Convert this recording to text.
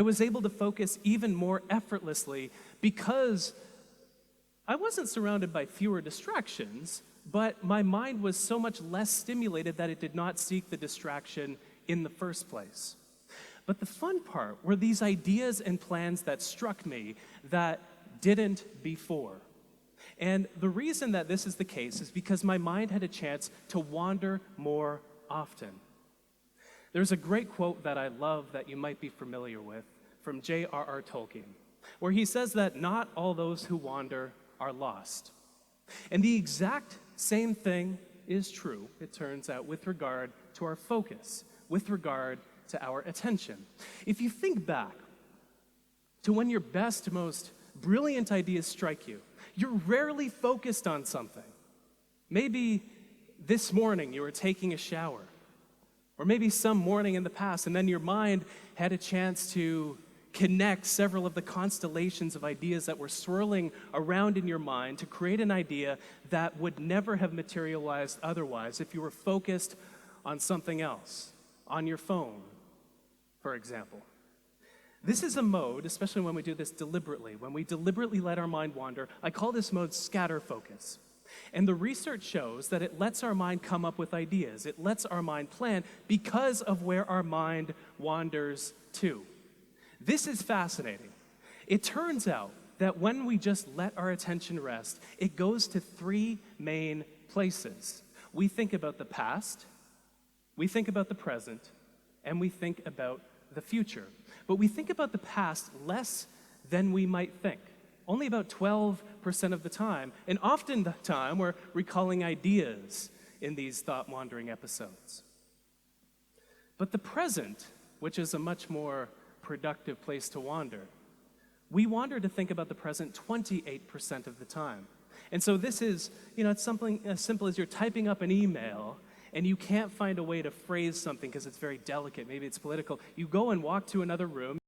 I was able to focus even more effortlessly because I wasn't surrounded by fewer distractions, but my mind was so much less stimulated that it did not seek the distraction in the first place. But the fun part were these ideas and plans that struck me that didn't before. And the reason that this is the case is because my mind had a chance to wander more often. There's a great quote that I love that you might be familiar with from J.R.R. Tolkien, where he says that not all those who wander are lost. And the exact same thing is true, it turns out, with regard to our focus, with regard to our attention. If you think back to when your best, most brilliant ideas strike you, you're rarely focused on something. Maybe this morning you were taking a shower, or maybe some morning in the past, and then your mind had a chance to connect several of the constellations of ideas that were swirling around in your mind to create an idea that would never have materialized otherwise if you were focused on something else, on your phone, for example. This is a mode, especially when we do this deliberately, when we deliberately let our mind wander. I call this mode scatter focus. And the research shows that it lets our mind come up with ideas. It lets our mind plan because of where our mind wanders to. This is fascinating. It turns out that when we just let our attention rest, it goes to three main places. We think about the past, we think about the present, and we think about the future. But we think about the past less than we might think. Only about 12% of the time, and often the time we're recalling ideas in these thought-wandering episodes. But the present, which is a much more productive place to wander, we wander to think about the present 28% of the time. And so this is, it's something as simple as you're typing up an email and you can't find a way to phrase something because it's very delicate, maybe it's political. You go and walk to another room,